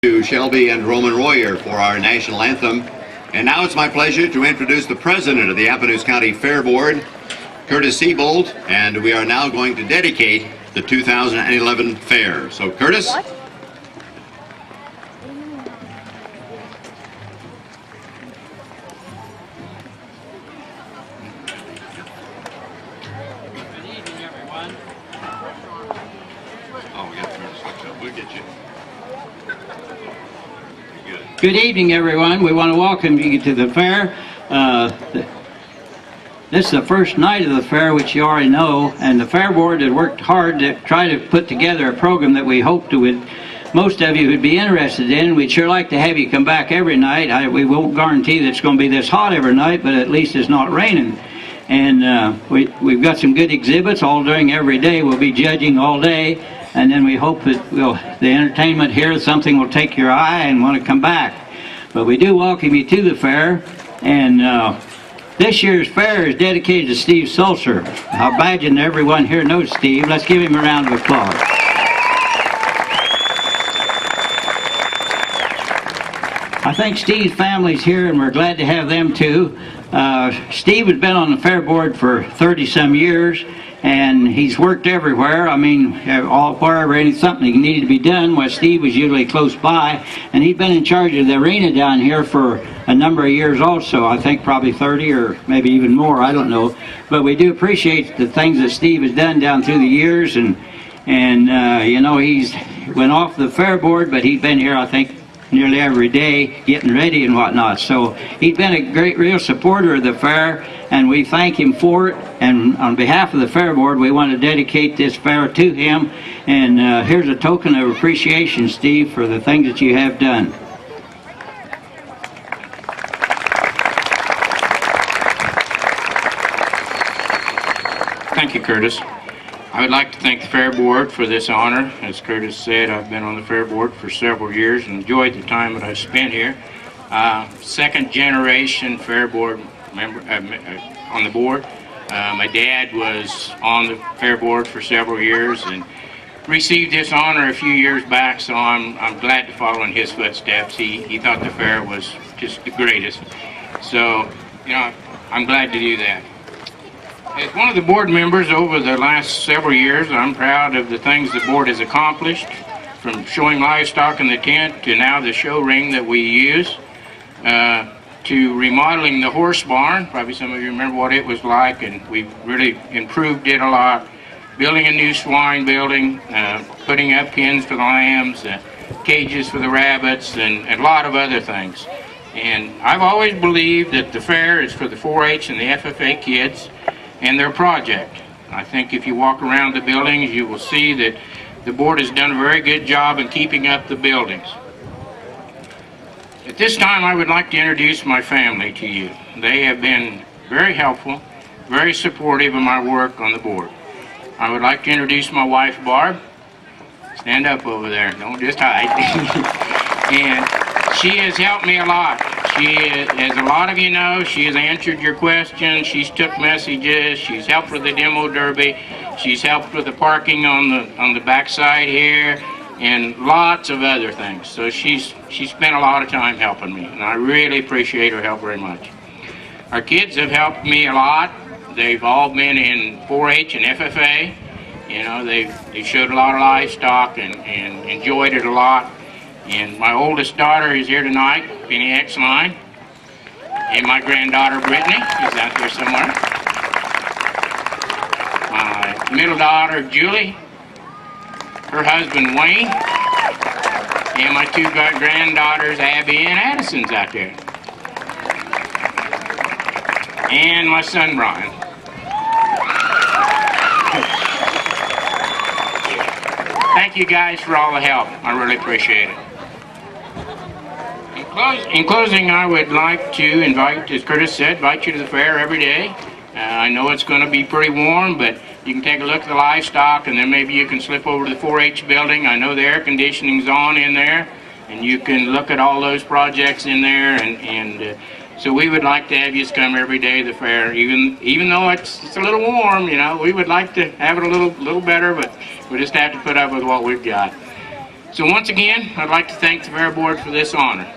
To Shelby and Roman Royer for our national anthem. And now it's my pleasure to introduce the president of the Appanoose County Fair Board, Curtis Seabold, and we are now going to dedicate the 2011 fair. So Curtis. What? Good evening, everyone. Oh, we got to turn the switch up. We'll get you. Good evening, everyone. We want to welcome you to the fair. This is the first night of the fair, which you already know, and the Fair Board had worked hard to try to put together a program that we hoped most of you would be interested in. We'd sure like to have you come back every night. We won't guarantee that it's going to be this hot every night, but at least it's not raining. And we've got some good exhibits all during every day. We'll be judging all day. And then we hope that the entertainment here, something will take your eye and want to come back. But we do welcome you to the fair. And this year's fair is dedicated to Steve Sulzer. I imagine everyone here knows Steve. Let's give him a round of applause. I think Steve's family's here, and we're glad to have them too. Steve has been on the fair board for 30-some years. And he's worked everywhere. I mean, wherever something needed to be done, well, Steve was usually close by. And he'd been in charge of the arena down here for a number of years also. I think probably 30 or maybe even more, I don't know. But we do appreciate the things that Steve has done down through the years. And you know, he's went off the fair board, but he's been here, I think, nearly every day getting ready and whatnot. So he's been a real supporter of the fair, and we thank him for it. And on behalf of the Fair Board, we want to dedicate this fair to him. And here's a token of appreciation, Steve, for the things that you have done. Thank you, Curtis. I would like to thank the Fair Board for this honor. As Curtis said, I've been on the Fair Board for several years and enjoyed the time that I've spent here. Second generation Fair Board member on the board. My dad was on the Fair Board for several years and received this honor a few years back, so I'm glad to follow in his footsteps. He thought the fair was just the greatest. So, you know, I'm glad to do that. As one of the board members over the last several years, I'm proud of the things the board has accomplished, from showing livestock in the tent to now the show ring that we use, to remodeling the horse barn. Probably some of you remember what it was like, and we've really improved it a lot. Building a new swine building, putting up pens for the lambs, cages for the rabbits, and a lot of other things. And I've always believed that the fair is for the 4-H and the FFA kids and their project. I think if you walk around the buildings, you will see that the board has done a very good job in keeping up the buildings. At this time, I would like to introduce my family to you. They have been very helpful, very supportive of my work on the board. I would like to introduce my wife, Barb. Stand up over there, don't just hide. And she has helped me a lot. She, as a lot of you know, she has answered your questions, she's took messages, she's helped with the demo derby, she's helped with the parking on the backside here, and lots of other things. So she's spent a lot of time helping me, and I really appreciate her help very much. Our kids have helped me a lot. They've all been in 4-H and FFA. You know, they showed a lot of livestock and enjoyed it a lot. And my oldest daughter is here tonight, Penny X-Line. And my granddaughter, Brittany, is out there somewhere. My middle daughter, Julie. Her husband, Wayne. And my two granddaughters, Abby and Addison's out there. And my son, Brian. Thank you guys for all the help. I really appreciate it. In closing, I would like to invite, as Curtis said, invite you to the fair every day. I know it's going to be pretty warm, but you can take a look at the livestock, and then maybe you can slip over to the 4-H building. I know the air conditioning's on in there, and you can look at all those projects in there. And so we would like to have you come every day to the fair, even though it's a little warm. You know, we would like to have it a little better, but we just have to put up with what we've got. So once again, I'd like to thank the Fair Board for this honor.